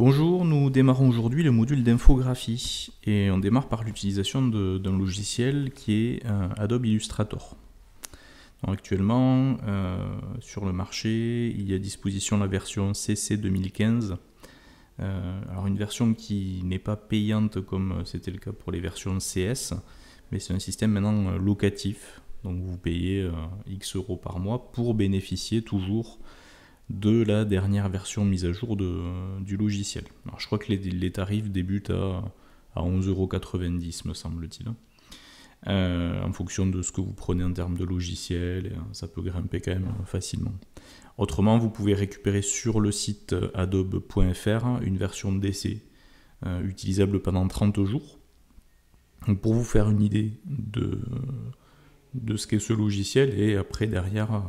Bonjour, nous démarrons aujourd'hui le module d'infographie et on démarre par l'utilisation d'un logiciel qui est Adobe Illustrator. Donc actuellement, sur le marché, il y a à disposition la version CC 2015. Alors une version qui n'est pas payante comme c'était le cas pour les versions CS, mais c'est un système maintenant locatif. Donc vous payez X euros par mois pour bénéficier toujours de la dernière version mise à jour du logiciel. Alors, je crois que les tarifs débutent à 11,90 €, me semble-t-il. En fonction de ce que vous prenez en termes de logiciel, ça peut grimper quand même facilement. Autrement, vous pouvez récupérer sur le site adobe.fr une version d'essai utilisable pendant 30 jours. Donc, pour vous faire une idée de ce qu'est ce logiciel et après derrière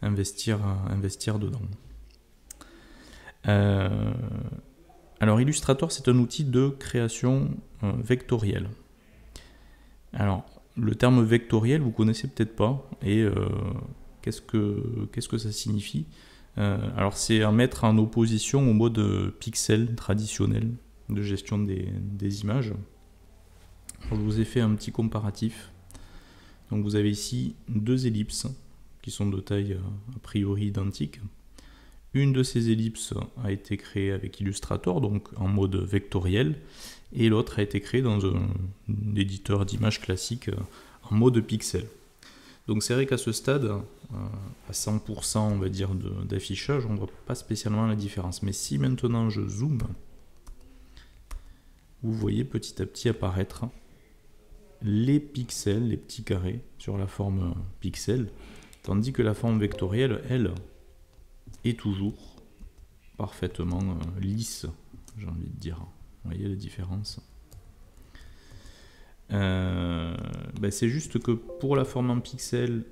investir dedans. Alors Illustrator, c'est un outil de création vectorielle. Alors le terme vectoriel, vous connaissez peut-être pas, et qu'est-ce que ça signifie? Alors c'est à mettre en opposition au mode pixel traditionnel de gestion des images. Alors, je vous ai fait un petit comparatif. Donc vous avez ici deux ellipses qui sont de taille a priori identique. Une de ces ellipses a été créée avec Illustrator, donc en mode vectoriel, et l'autre a été créée dans un éditeur d'images classique en mode pixel. Donc c'est vrai qu'à ce stade, à 100% on va dire d'affichage, on ne voit pas spécialement la différence. Mais si maintenant je zoome, vous voyez petit à petit apparaître les pixels, les petits carrés sur la forme pixel, tandis que la forme vectorielle, elle, est toujours parfaitement lisse, j'ai envie de dire. Vous voyez la différence? C'est juste que pour la forme en pixel,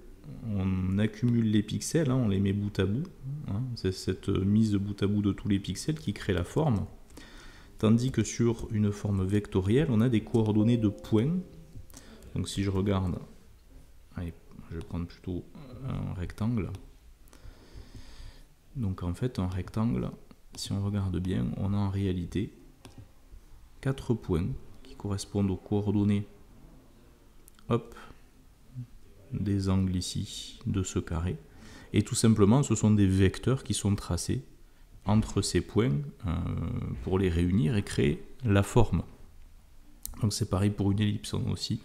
on accumule les pixels, on les met bout à bout. C'est cette mise bout à bout de tous les pixels qui crée la forme. Tandis que sur une forme vectorielle, on a des coordonnées de points. Donc si je regarde, allez, je vais prendre plutôt un rectangle. Donc en fait un rectangle, si on regarde bien, on a en réalité 4 points qui correspondent aux coordonnées des angles ici de ce carré. Et tout simplement ce sont des vecteurs qui sont tracés entre ces points pour les réunir et créer la forme. Donc c'est pareil pour une ellipse, on a aussi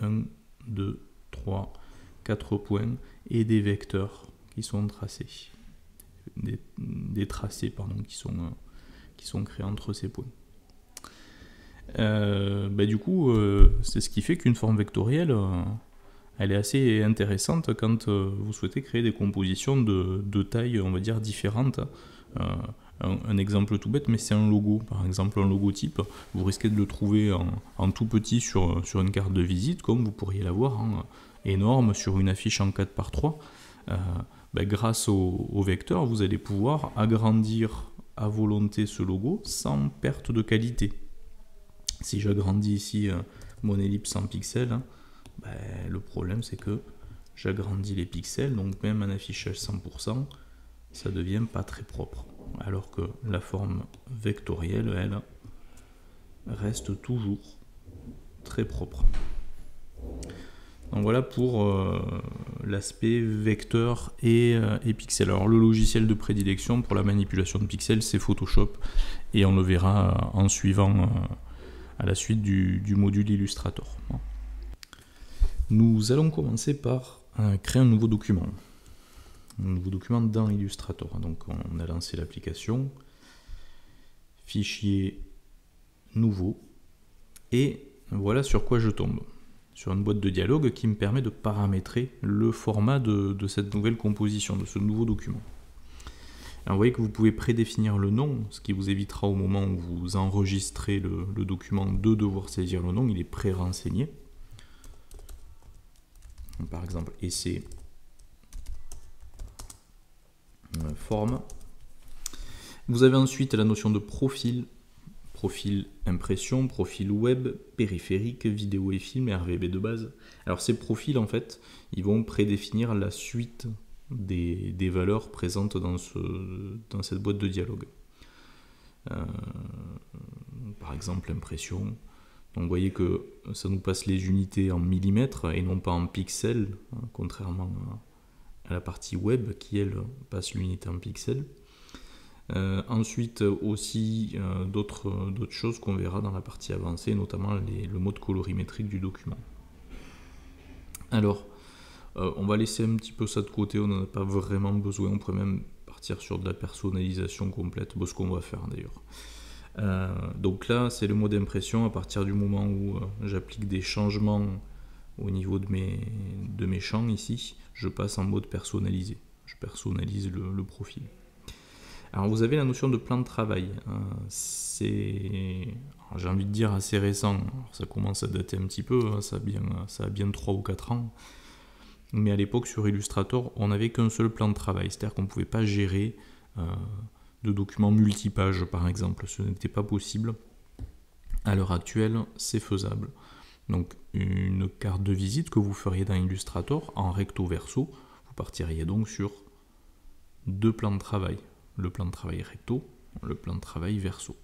1, 2, 3, 4 points et des vecteurs qui sont tracés. Des tracés qui sont créés entre ces points. Du coup, c'est ce qui fait qu'une forme vectorielle, elle est assez intéressante quand vous souhaitez créer des compositions de tailles, on va dire, différentes. Un exemple tout bête, mais c'est un logo. Par exemple, un logotype, vous risquez de le trouver en tout petit sur une carte de visite, comme vous pourriez l'avoir énorme sur une affiche en 4x3. Grâce au vecteur, vous allez pouvoir agrandir à volonté ce logo sans perte de qualité. Si j'agrandis ici mon ellipse en pixels, le problème c'est que j'agrandis les pixels, donc même un affichage 100%, ça devient pas très propre. Alors que la forme vectorielle, elle, reste toujours très propre. Donc voilà pour l'aspect vecteur et pixel. Alors le logiciel de prédilection pour la manipulation de pixels, c'est Photoshop, et on le verra en suivant à la suite du module Illustrator. Nous allons commencer par créer un nouveau document. Un nouveau document dans Illustrator. Donc on a lancé l'application, fichier nouveau, et voilà sur quoi je tombe. Sur une boîte de dialogue qui me permet de paramétrer le format de cette nouvelle composition, de ce nouveau document. Alors vous voyez que vous pouvez prédéfinir le nom, ce qui vous évitera au moment où vous enregistrez le document de devoir saisir le nom, il est pré-renseigné. Par exemple, essai forme. Vous avez ensuite la notion de profil. Profil impression, profil web, périphérique, vidéo et film et RVB de base. Alors ces profils, en fait, ils vont prédéfinir la suite des valeurs présentes dans cette boîte de dialogue. Par exemple, impression. Donc vous voyez que ça nous passe les unités en millimètres et non pas en pixels, hein, contrairement à la partie web qui, elle, passe l'unité en pixels. Ensuite aussi d'autres choses qu'on verra dans la partie avancée, notamment le mode colorimétrique du document. Alors, on va laisser un petit peu ça de côté, on n'en a pas vraiment besoin, on pourrait même partir sur de la personnalisation complète, ce qu'on va faire d'ailleurs. Donc là, c'est le mode impression. À partir du moment où j'applique des changements au niveau de mes champs ici, je passe en mode personnalisé. Je personnalise le profil. Alors vous avez la notion de plan de travail. C'est, j'ai envie de dire, assez récent. Alors, ça commence à dater un petit peu, ça a bien 3 ou 4 ans. Mais à l'époque, sur Illustrator, on n'avait qu'un seul plan de travail. C'est-à-dire qu'on ne pouvait pas gérer de documents multipages, par exemple. Ce n'était pas possible. À l'heure actuelle, c'est faisable. Donc une carte de visite que vous feriez dans Illustrator, en recto verso, vous partiriez donc sur 2 plans de travail. Le plan de travail recto, le plan de travail verso.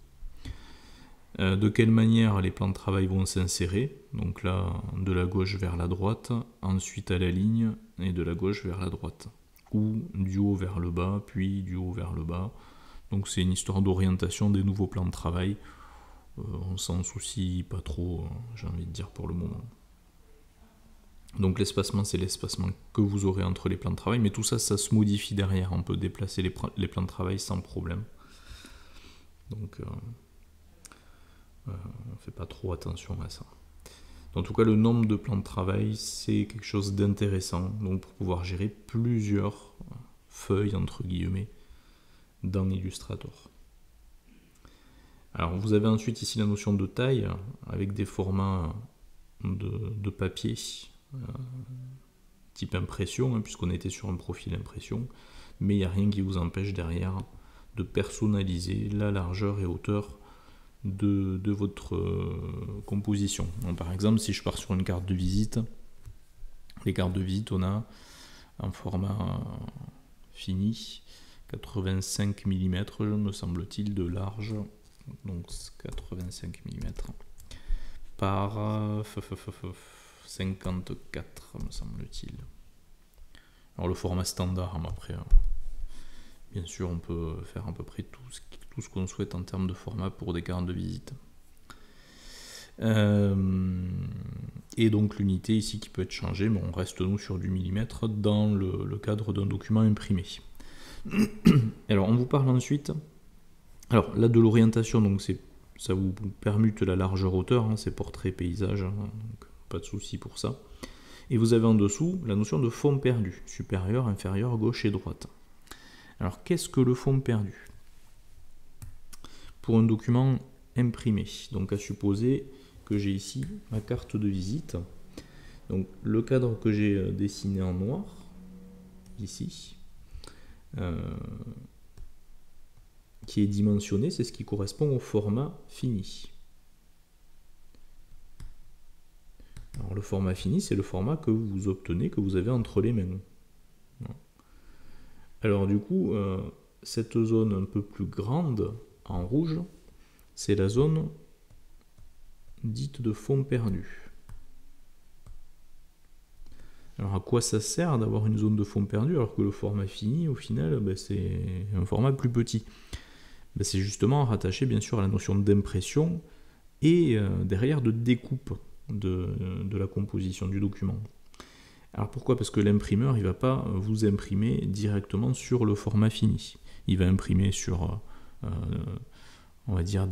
De quelle manière les plans de travail vont s'insérer? Donc là, de la gauche vers la droite, ensuite à la ligne, et de la gauche vers la droite. Ou du haut vers le bas, puis du haut vers le bas. Donc c'est une histoire d'orientation des nouveaux plans de travail. On s'en soucie pas trop, j'ai envie de dire, pour le moment. Donc l'espacement, c'est l'espacement que vous aurez entre les plans de travail, mais tout ça, ça se modifie derrière. On peut déplacer les plans de travail sans problème. Donc on ne fait pas trop attention à ça. En tout cas, le nombre de plans de travail, c'est quelque chose d'intéressant. Donc pour pouvoir gérer plusieurs feuilles, entre guillemets, dans Illustrator. Alors vous avez ensuite ici la notion de taille, avec des formats de papier, type impression, hein, puisqu'on était sur un profil impression, mais il n'y a rien qui vous empêche derrière de personnaliser la largeur et hauteur de votre composition. Donc, par exemple, si je pars sur une carte de visite, les cartes de visite, on a un format fini, 85 mm, me semble-t-il, de large, donc 85 mm par 54, me semble-t-il. Alors le format standard, hein, après, bien sûr, on peut faire à peu près tout ce qu'on souhaite en termes de format pour des cartes de visite. Et donc l'unité ici qui peut être changée, mais on reste nous sur du millimètre dans le cadre d'un document imprimé. Alors on vous parle ensuite, alors là de l'orientation, donc ça vous permute la largeur hauteur, hein, c'est portrait paysage, hein, donc pas de souci pour ça. Et vous avez en dessous la notion de fond perdu, supérieur, inférieur, gauche et droite. Alors qu'est-ce que le fond perdu? Pour un document imprimé, donc à supposer que j'ai ici ma carte de visite, donc le cadre que j'ai dessiné en noir, ici, qui est dimensionné, c'est ce qui correspond au format fini. Alors le format fini, c'est le format que vous obtenez, que vous avez entre les mains. Alors du coup, cette zone un peu plus grande, en rouge, c'est la zone dite de fond perdu. Alors à quoi ça sert d'avoir une zone de fond perdu alors que le format fini, au final, c'est un format plus petit? C'est justement rattaché bien sûr à la notion d'impression et derrière de découpe de la composition du document. Alors pourquoi? Parce que l'imprimeur, il ne va pas vous imprimer directement sur le format fini. Il va imprimer sur, on va dire,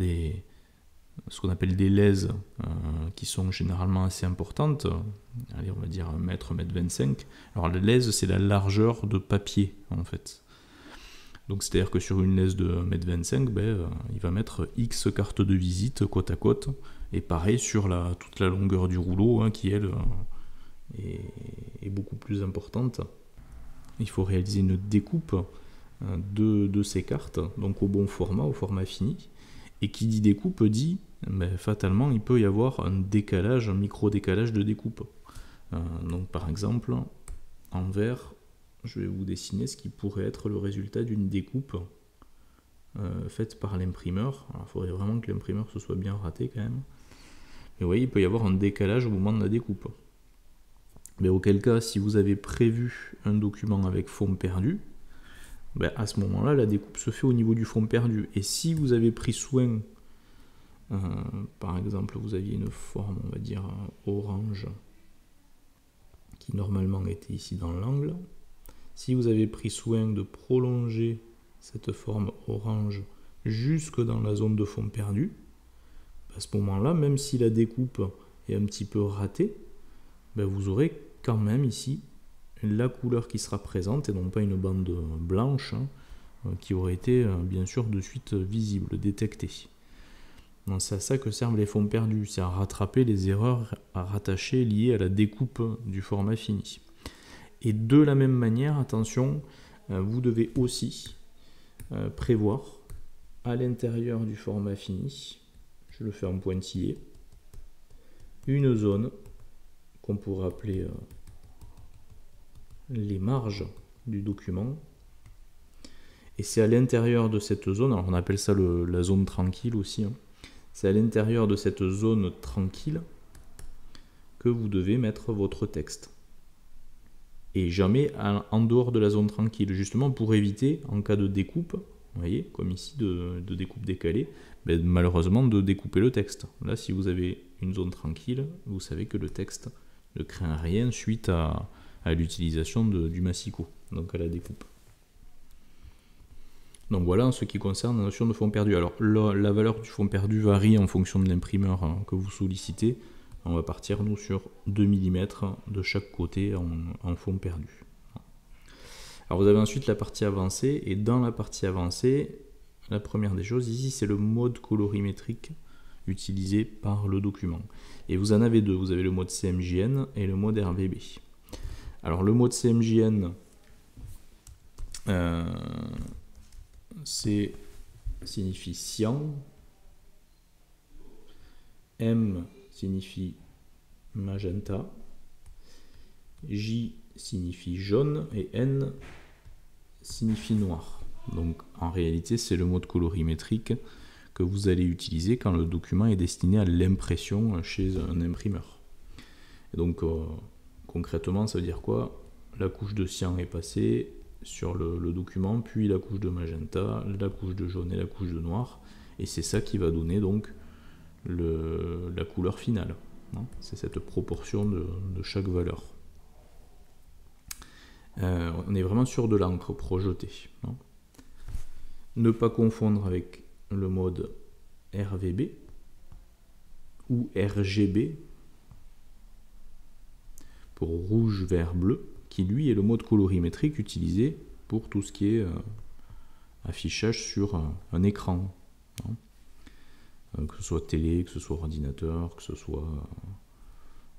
ce qu'on appelle des lèses qui sont généralement assez importantes. Allez, on va dire 1 mètre, 1 mètre 25. Alors la lèse, c'est la largeur de papier, en fait. Donc c'est-à-dire que sur une lèse de 1 mètre 25, il va mettre X cartes de visite côte à côte. Et pareil sur toute la longueur du rouleau, hein, qui elle est beaucoup plus importante. Il faut réaliser une découpe de ces cartes, donc au bon format, au format fini. Et qui dit découpe dit, fatalement, il peut y avoir un décalage, un micro-décalage de découpe. Donc par exemple, en vert, je vais vous dessiner ce qui pourrait être le résultat d'une découpe faite par l'imprimeur. Alors il faudrait vraiment que l'imprimeur se soit bien raté quand même. Mais vous voyez, il peut y avoir un décalage au moment de la découpe. Mais auquel cas, si vous avez prévu un document avec fond perdu, ben à ce moment-là, la découpe se fait au niveau du fond perdu. Et si vous avez pris soin, par exemple, vous aviez une forme, on va dire, orange, qui normalement était ici dans l'angle, si vous avez pris soin de prolonger cette forme orange jusque dans la zone de fond perdu, à ce moment-là, même si la découpe est un petit peu ratée, ben vous aurez quand même ici la couleur qui sera présente et non pas une bande blanche qui aurait été bien sûr de suite visible, détectée. C'est à ça que servent les fonds perdus, c'est à rattraper les erreurs à rattacher liées à la découpe du format fini. Et de la même manière, attention, vous devez aussi prévoir à l'intérieur du format fini, je le fais en pointillé, une zone qu'on pourrait appeler les marges du document. Et c'est à l'intérieur de cette zone, alors on appelle ça la zone tranquille aussi, c'est à l'intérieur de cette zone tranquille que vous devez mettre votre texte. Et jamais en dehors de la zone tranquille, justement pour éviter, en cas de découpe, vous voyez, comme ici, de découpe décalée, ben, malheureusement de découper le texte. Là, si vous avez une zone tranquille, vous savez que le texte ne craint rien suite à l'utilisation du massicot, donc à la découpe. Donc voilà en ce qui concerne la notion de fond perdu. Alors la valeur du fond perdu varie en fonction de l'imprimeur que vous sollicitez. On va partir nous sur 2 mm de chaque côté en fond perdu. Alors vous avez ensuite la partie avancée, et dans la partie avancée, la première des choses ici c'est le mode colorimétrique utilisé par le document. Et vous en avez deux, vous avez le mode CMJN et le mode RVB. Alors le mode CMJN, signifie cyan, M signifie magenta, J signifie jaune et N signifie noir. Donc en réalité c'est le mode colorimétrique que vous allez utiliser quand le document est destiné à l'impression chez un imprimeur. Et donc concrètement ça veut dire quoi? La couche de cyan est passée sur le document, puis la couche de magenta, la couche de jaune et la couche de noir, et c'est ça qui va donner donc la couleur finale. C'est cette proportion de chaque valeur. On est vraiment sur de l'encre projetée. Ne pas confondre avec le mode RVB ou RGB pour rouge, vert, bleu, qui lui est le mode colorimétrique utilisé pour tout ce qui est affichage sur un écran. Que ce soit télé, que ce soit ordinateur, que ce soit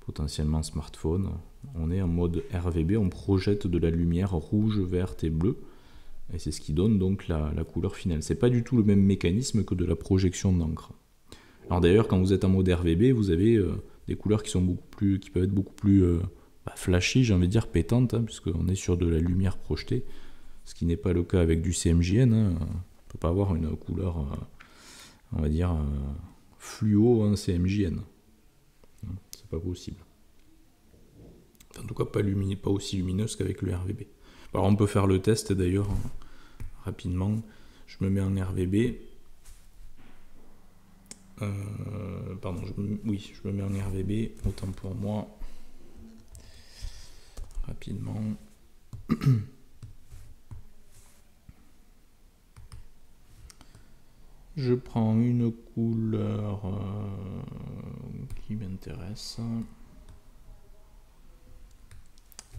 potentiellement smartphone. On est en mode RVB, on projette de la lumière rouge, verte et bleue, et c'est ce qui donne donc la couleur finale. C'est pas du tout le même mécanisme que de la projection d'encre. Alors d'ailleurs, quand vous êtes en mode RVB, vous avez des couleurs qui peuvent être beaucoup plus flashy, j'ai envie de dire pétantes, puisqu'on est sur de la lumière projetée, ce qui n'est pas le cas avec du CMJN. On ne peut pas avoir une couleur, on va dire, fluo en CMJN. C'est pas possible. En tout cas, pas aussi lumineuse qu'avec le RVB. Alors on peut faire le test d'ailleurs, rapidement. Je me mets en RVB. Je me mets en RVB, autant pour moi. Rapidement. Je prends une couleur qui m'intéresse.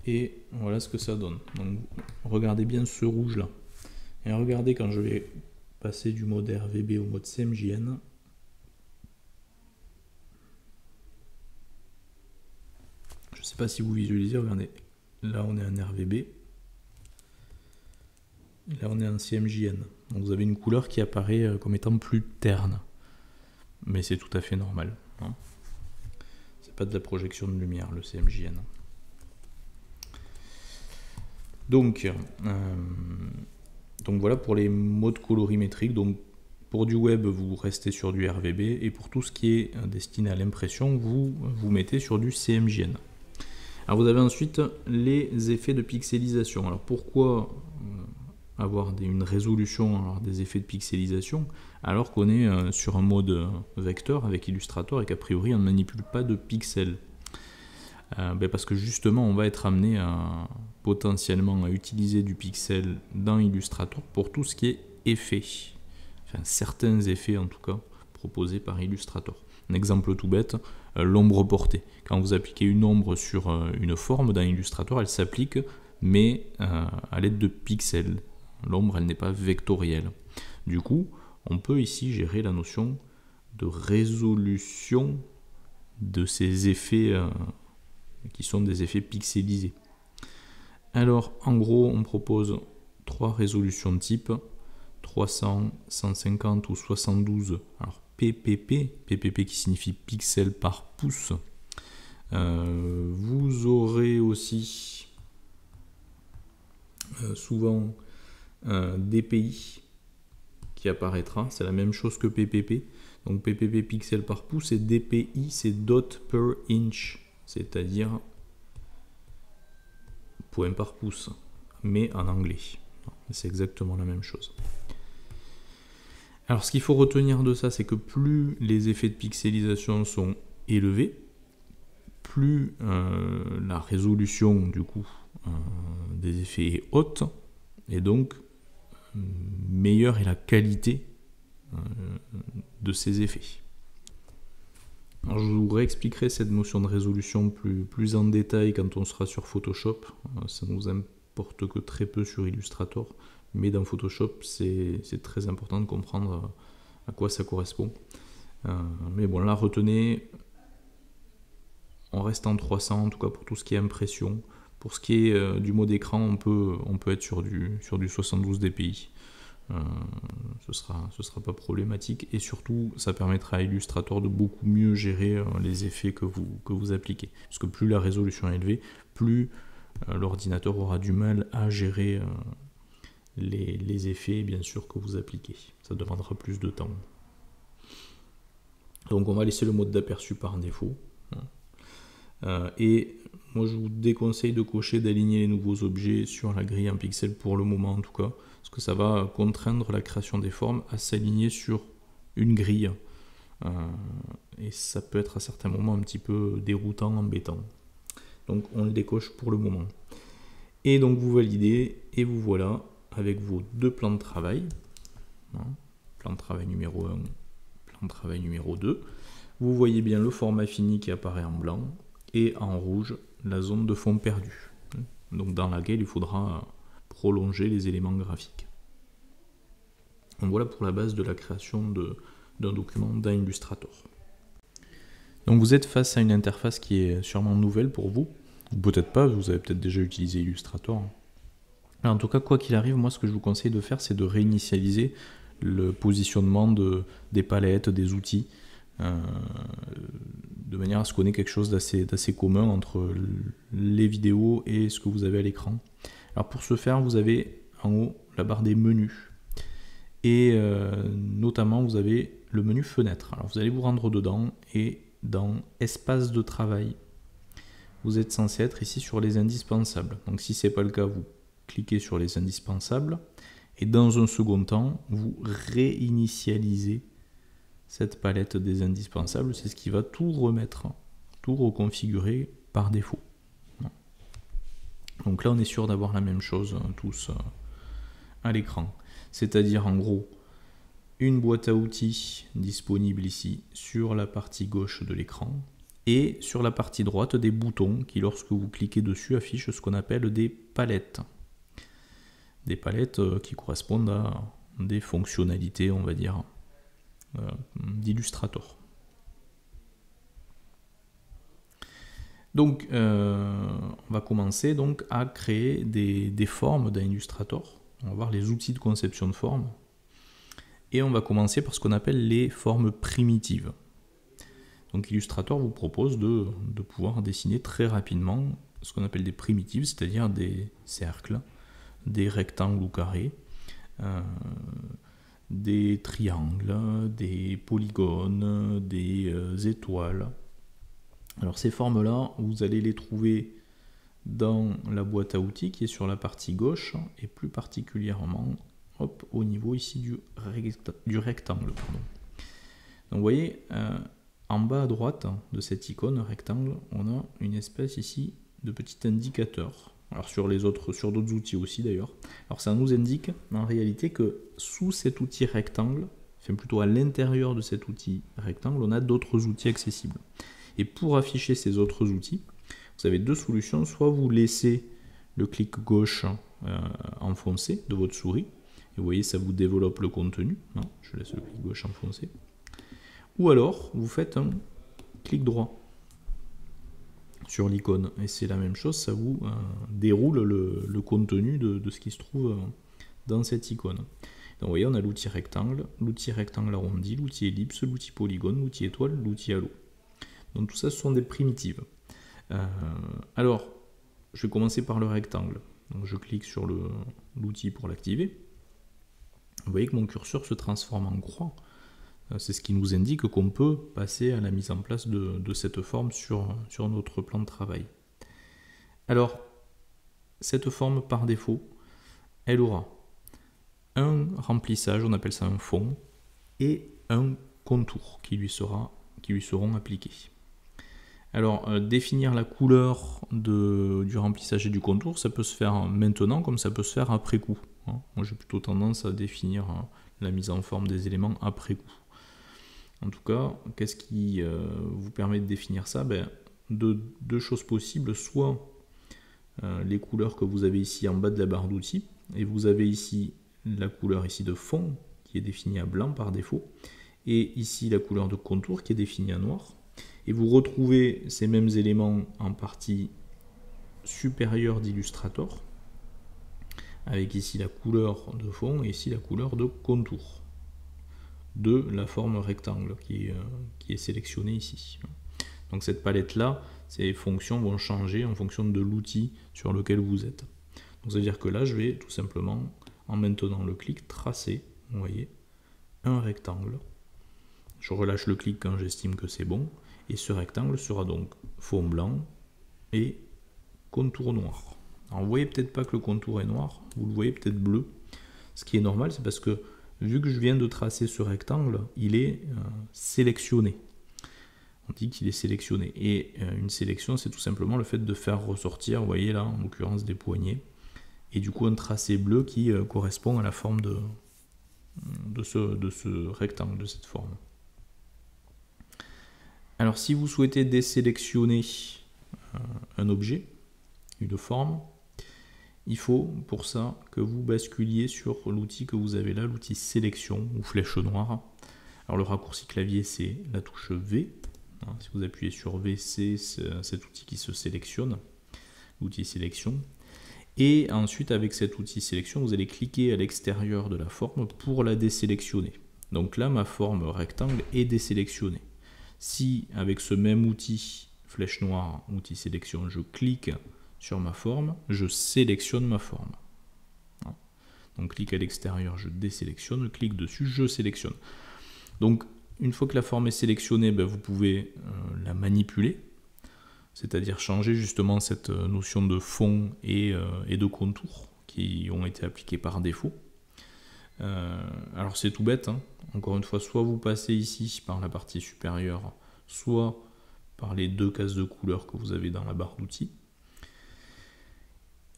Et voilà ce que ça donne. Donc regardez bien ce rouge là. Et regardez quand je vais passer du mode RVB au mode CMJN. Je ne sais pas si vous visualisez, regardez. Là on est en RVB. Là on est en CMJN. Donc vous avez une couleur qui apparaît comme étant plus terne. Mais c'est tout à fait normal. C'est pas de la projection de lumière le CMJN. Donc Donc voilà pour les modes colorimétriques. Donc pour du web, vous restez sur du RVB, et pour tout ce qui est destiné à l'impression, vous mettez sur du CMJN. Alors vous avez ensuite les effets de pixelisation. Alors pourquoi avoir une résolution, alors des effets de pixelisation, alors qu'on est sur un mode vecteur avec Illustrator et qu'a priori on ne manipule pas de pixels? Parce que justement on va être amené potentiellement à utiliser du pixel dans Illustrator pour tout ce qui est effet, enfin certains effets en tout cas proposés par Illustrator. Un exemple tout bête, l'ombre portée. Quand vous appliquez une ombre sur une forme dans Illustrator, elle s'applique mais à l'aide de pixels. L'ombre, elle n'est pas vectorielle. Du coup, on peut ici gérer la notion de résolution de ces effets qui sont des effets pixelisés. Alors, en gros, on propose 3 résolutions de type 300, 150 ou 72. Alors, PPP qui signifie pixels par pouce. Vous aurez aussi souvent DPI qui apparaîtra, c'est la même chose que PPP. Donc PPP pixels par pouce, et DPI c'est dot per inch, c'est-à-dire point par pouce, mais en anglais. C'est exactement la même chose. Alors ce qu'il faut retenir de ça, c'est que plus les effets de pixelisation sont élevés, plus la résolution du coup des effets est haute, et donc meilleure est la qualité de ces effets. Alors, je vous réexpliquerai cette notion de résolution plus en détail quand on sera sur Photoshop. Ça ne nous importe que très peu sur Illustrator, mais dans Photoshop c'est très important de comprendre à quoi ça correspond. Mais bon, là retenez, on reste en 300 en tout cas pour tout ce qui est impression. Pour ce qui est du mode écran, on peut être sur du 72 dpi. Ce sera pas problématique, et surtout ça permettra à Illustrator de beaucoup mieux gérer les effets que vous appliquez. Parce que plus la résolution est élevée, plus l'ordinateur aura du mal à gérer les effets bien sûr que vous appliquez. Ça demandera plus de temps. Donc on va laisser le mode d'aperçu par défaut. Et moi je vous déconseille de cocher d'aligner les nouveaux objets sur la grille en pixels pour le moment en tout cas, parce que ça va contraindre la création des formes à s'aligner sur une grille, et ça peut être à certains moments un petit peu déroutant, embêtant. Donc on le décoche pour le moment. Et donc vous validez, et vous voilà avec vos 2 plans de travail, plan de travail numéro 1, plan de travail numéro 2. Vous voyez bien le format fini qui apparaît en blanc, et en rouge la zone de fond perdue, donc dans laquelle il faudra prolonger les éléments graphiques. Donc voilà pour la base de la création d'un document dans Illustrator. Donc vous êtes face à une interface qui est sûrement nouvelle pour vous, ou peut-être pas, vous avez peut-être déjà utilisé Illustrator. Alors, en tout cas, quoi qu'il arrive, moi ce que je vous conseille de faire, c'est de réinitialiser le positionnement des palettes, des outils, de manière à ce qu'on ait quelque chose d'assez commun entre les vidéos et ce que vous avez à l'écran. Alors pour ce faire, vous avez en haut la barre des menus, et notamment vous avez le menu fenêtre. Alors vous allez vous rendre dedans, et dans espace de travail, vous êtes censé être ici sur les indispensables. Donc si ce n'est pas le cas, vous cliquez sur les indispensables, et dans un second temps, vous réinitialisez cette palette des indispensables. C'est ce qui va tout remettre, tout reconfigurer par défaut. Donc là on est sûr d'avoir la même chose tous à l'écran, c'est-à-dire en gros une boîte à outils disponible ici sur la partie gauche de l'écran, et sur la partie droite des boutons qui, lorsque vous cliquez dessus, affichent ce qu'on appelle des palettes. Des palettes qui correspondent à des fonctionnalités, on va dire, d'Illustrator. Donc on va commencer donc à créer des formes dans Illustrator. On va voir les outils de conception de formes, et on va commencer par ce qu'on appelle les formes primitives. Donc Illustrator vous propose de pouvoir dessiner très rapidement ce qu'on appelle des primitives, c'est-à-dire des cercles, des rectangles ou carrés, des triangles, des polygones, des étoiles. Alors ces formes-là, vous allez les trouver dans la boîte à outils qui est sur la partie gauche et plus particulièrement au niveau ici du rectangle. Pardon. Donc vous voyez, en bas à droite de cette icône rectangle, on a une espèce ici de petit indicateur. Alors sur d'autres outils aussi d'ailleurs. Alors ça nous indique en réalité que sous cet outil rectangle, enfin plutôt à l'intérieur de cet outil rectangle, on a d'autres outils accessibles. Et pour afficher ces autres outils, vous avez deux solutions. Soit vous laissez le clic gauche enfoncé de votre souris, et vous voyez ça vous développe le contenu. Non, je laisse le clic gauche enfoncé. Ou alors vous faites un clic droit sur l'icône, et c'est la même chose, ça vous déroule le contenu de ce qui se trouve dans cette icône. Donc vous voyez, on a l'outil rectangle arrondi, l'outil ellipse, l'outil polygone, l'outil étoile, l'outil halo. Donc tout ça, ce sont des primitives. Alors, je vais commencer par le rectangle. Donc je clique sur l'outil pour l'activer. Vous voyez que mon curseur se transforme en croix. C'est ce qui nous indique qu'on peut passer à la mise en place de cette forme sur notre plan de travail. Alors, cette forme par défaut, elle aura un remplissage, on appelle ça un fond, et un contour qui lui seront appliqués. Alors, définir la couleur du remplissage et du contour, ça peut se faire maintenant comme ça peut se faire après coup. Moi, j'ai plutôt tendance à définir la mise en forme des éléments après coup. En tout cas, qu'est-ce qui vous permet de définir ça? Deux choses possibles, soit les couleurs que vous avez ici en bas de la barre d'outils, et vous avez ici la couleur ici de fond qui est définie à blanc par défaut, et ici la couleur de contour qui est définie à noir. Et vous retrouvez ces mêmes éléments en partie supérieure d'Illustrator, avec ici la couleur de fond et ici la couleur de contour de la forme rectangle qui est sélectionnée ici. Donc cette palette-là, ces fonctions vont changer en fonction de l'outil sur lequel vous êtes. Donc ça veut dire que là, je vais tout simplement, en maintenant le clic, tracer, vous voyez, un rectangle. Je relâche le clic quand j'estime que c'est bon. Et ce rectangle sera donc fond blanc et contour noir. Alors vous voyez peut-être pas que le contour est noir, vous le voyez peut-être bleu. Ce qui est normal, c'est parce que vu que je viens de tracer ce rectangle, il est sélectionné. On dit qu'il est sélectionné. Et une sélection, c'est tout simplement le fait de faire ressortir, vous voyez là, en l'occurrence des poignées. Et du coup, un tracé bleu qui correspond à la forme de ce rectangle, de cette forme. Alors si vous souhaitez désélectionner un objet, une forme, il faut pour ça que vous basculiez sur l'outil que vous avez là, l'outil sélection ou flèche noire. Alors le raccourci clavier c'est la touche V. Si vous appuyez sur V, c'est cet outil qui se sélectionne, l'outil sélection. Et ensuite avec cet outil sélection, vous allez cliquer à l'extérieur de la forme pour la désélectionner. Donc là ma forme rectangle est désélectionnée. Si avec ce même outil, flèche noire, outil sélection, je clique sur ma forme, je sélectionne ma forme. Donc clic à l'extérieur, je désélectionne, clic dessus, je sélectionne. Donc une fois que la forme est sélectionnée, vous pouvez la manipuler, c'est-à-dire changer justement cette notion de fond et de contour qui ont été appliqués par défaut. Alors c'est tout bête, encore une fois, soit vous passez ici par la partie supérieure, soit par les deux cases de couleurs que vous avez dans la barre d'outils.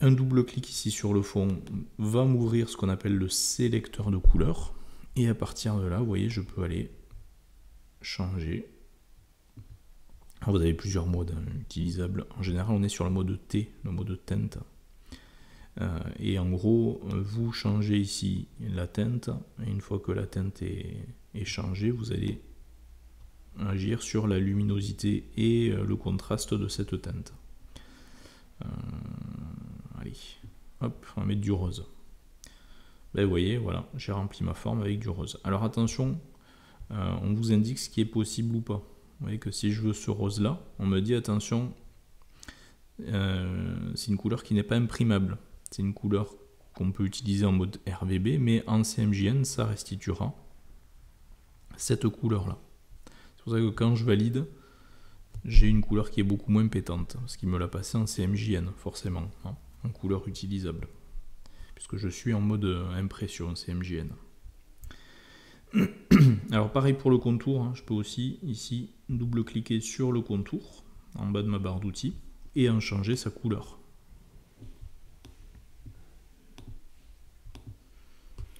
Un double clic ici sur le fond va m'ouvrir ce qu'on appelle le sélecteur de couleurs, et à partir de là, vous voyez, je peux aller changer. Alors vous avez plusieurs modes utilisables. En général, on est sur le mode T, le mode teinte. Et en gros, vous changez ici la teinte, et une fois que la teinte est changée, vous allez agir sur la luminosité et le contraste de cette teinte. Allez, hop, on va mettre du rose. Vous voyez, voilà, j'ai rempli ma forme avec du rose. Alors attention, on vous indique ce qui est possible ou pas. Vous voyez que si je veux ce rose-là, on me dit attention, c'est une couleur qui n'est pas imprimable. C'est une couleur qu'on peut utiliser en mode RVB, mais en CMJN, ça restituera cette couleur-là. C'est pour ça que quand je valide, j'ai une couleur qui est beaucoup moins pétante, parce qu'il me l'a passé en CMJN, forcément, hein, en couleur utilisable, puisque je suis en mode impression CMJN. Alors pareil pour le contour, hein, je peux aussi ici double-cliquer sur le contour, en bas de ma barre d'outils, et en changer sa couleur.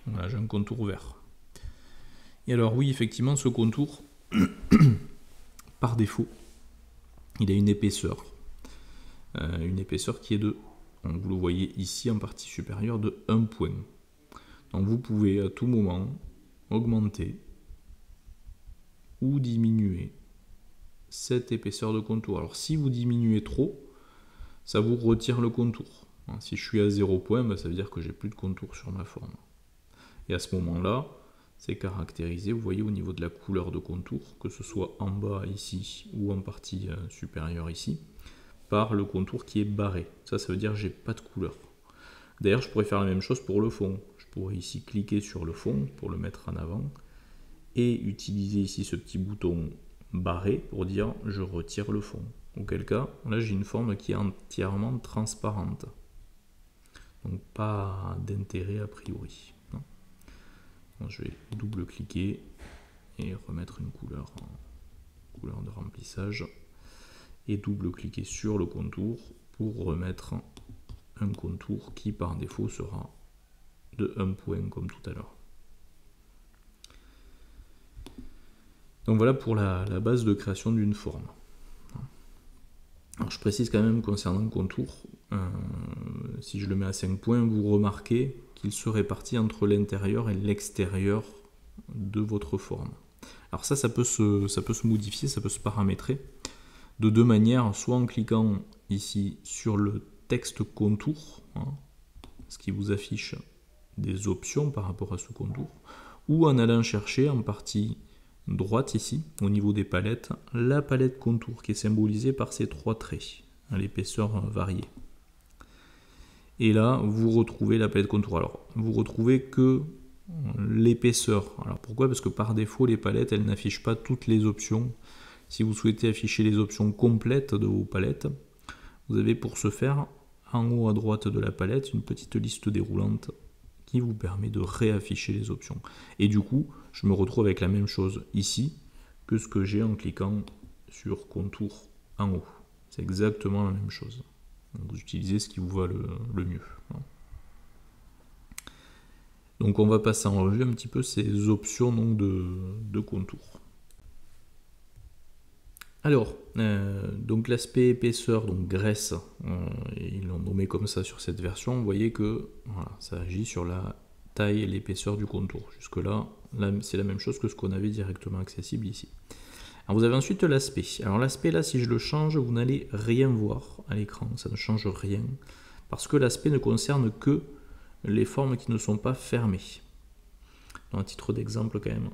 Voilà, j'ai un contour vert. Et alors oui, effectivement, ce contour, par défaut, il a une épaisseur. Une épaisseur qui est de, vous le voyez ici en partie supérieure, de 1 point. Donc vous pouvez à tout moment augmenter ou diminuer cette épaisseur de contour. Alors si vous diminuez trop, ça vous retire le contour. Si je suis à 0 point, ça veut dire que j'ai plus de contour sur ma forme. Et à ce moment-là, c'est caractérisé, vous voyez, au niveau de la couleur de contour, que ce soit en bas ici ou en partie supérieure ici, par le contour qui est barré. Ça veut dire que j'ai pas de couleur. D'ailleurs, je pourrais faire la même chose pour le fond. Je pourrais ici cliquer sur le fond pour le mettre en avant et utiliser ici ce petit bouton barré pour dire je retire le fond. Auquel cas, là j'ai une forme qui est entièrement transparente. Donc pas d'intérêt a priori. Donc, je vais double-cliquer et remettre une couleur de remplissage et double-cliquer sur le contour pour remettre un contour qui par défaut sera de 1 point comme tout à l'heure. Donc voilà pour la base de création d'une forme. Alors je précise quand même concernant le contour, si je le mets à 5 points, vous remarquez qu'il se répartit entre l'intérieur et l'extérieur de votre forme. Alors ça peut se modifier, ça peut se paramétrer de deux manières, soit en cliquant ici sur le texte contour, hein, ce qui vous affiche des options par rapport à ce contour, ou en allant chercher en partie droite ici, au niveau des palettes, la palette contour qui est symbolisée par ces 3 traits, à l'épaisseur variée. Et là, vous retrouvez la palette contour. Alors, vous retrouvez que l'épaisseur. Alors pourquoi? Parce que par défaut, les palettes, elles n'affichent pas toutes les options. Si vous souhaitez afficher les options complètes de vos palettes, vous avez pour ce faire, en haut à droite de la palette, une petite liste déroulante qui vous permet de réafficher les options. Et du coup, je me retrouve avec la même chose ici que ce que j'ai en cliquant sur contour en haut. C'est exactement la même chose. Donc vous utilisez ce qui vous va le mieux. Donc on va passer en revue un petit peu ces options donc, de contour. Alors, donc l'aspect épaisseur, donc graisse, ils l'ont nommé comme ça sur cette version, vous voyez que voilà, ça agit sur la taille et l'épaisseur du contour. Jusque là c'est la même chose que ce qu'on avait directement accessible ici. Alors vous avez ensuite l'aspect. Alors l'aspect là, si je le change, vous n'allez rien voir à l'écran, ça ne change rien, parce que l'aspect ne concerne que les formes qui ne sont pas fermées. Donc, à titre d'exemple quand même,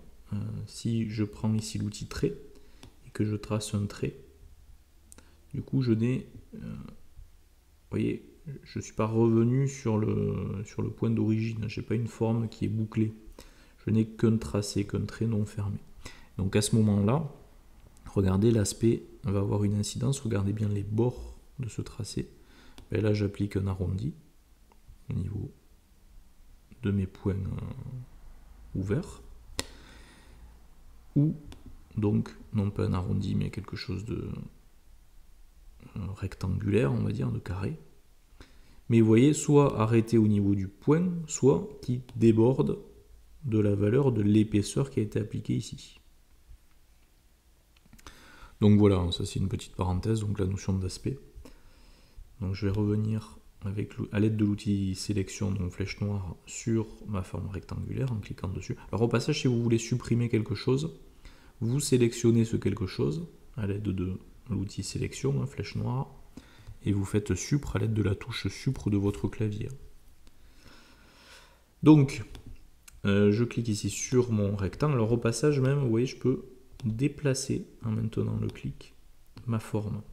si je prends ici l'outil trait, que je trace un trait, du coup je n'ai, vous voyez, je ne suis pas revenu sur le point d'origine, je n'ai pas une forme qui est bouclée, je n'ai qu'un tracé, qu'un trait non fermé. Donc à ce moment-là, regardez, l'aspect va avoir une incidence, regardez bien les bords de ce tracé, et là j'applique un arrondi au niveau de mes points ouverts, ou donc non pas un arrondi mais quelque chose de rectangulaire, on va dire, de carré. Mais vous voyez, soit arrêté au niveau du point, soit qui déborde de la valeur de l'épaisseur qui a été appliquée ici. Donc voilà, ça c'est une petite parenthèse, donc la notion d'aspect. Donc je vais revenir à l'aide de l'outil sélection, donc flèche noire, sur ma forme rectangulaire en cliquant dessus. Alors au passage, si vous voulez supprimer quelque chose, vous sélectionnez ce quelque chose à l'aide de l'outil sélection, flèche noire, et vous faites supr à l'aide de la touche supr de votre clavier. Donc, je clique ici sur mon rectangle. Alors au passage même, vous voyez, je peux déplacer en maintenant le clic ma forme.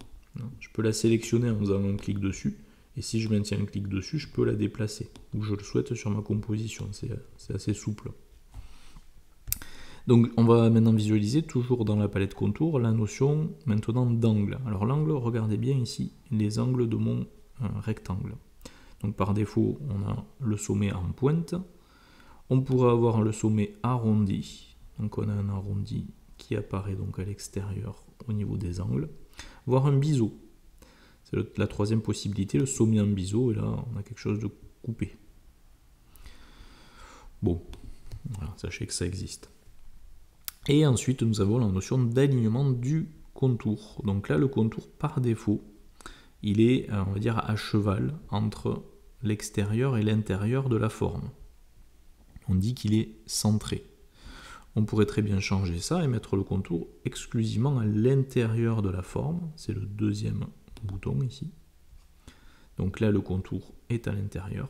Je peux la sélectionner en faisant un clic dessus, Et si je maintiens le clic dessus, je peux la déplacer, où je le souhaite sur ma composition. C'est assez souple. Donc on va maintenant visualiser, toujours dans la palette contour, la notion maintenant d'angle. Alors l'angle, regardez bien ici, les angles de mon rectangle. Donc par défaut, on a le sommet en pointe. On pourrait avoir le sommet arrondi. Donc on a un arrondi qui apparaît donc à l'extérieur au niveau des angles. Voire un biseau. C'est la troisième possibilité, le sommet en biseau, et là on a quelque chose de coupé. Bon, voilà, sachez que ça existe. Et ensuite nous avons la notion d'alignement du contour. Donc là le contour par défaut, il est, on va dire, à cheval entre l'extérieur et l'intérieur de la forme. On dit qu'il est centré. On pourrait très bien changer ça et mettre le contour exclusivement à l'intérieur de la forme. C'est le deuxième bouton ici. Donc là le contour est à l'intérieur.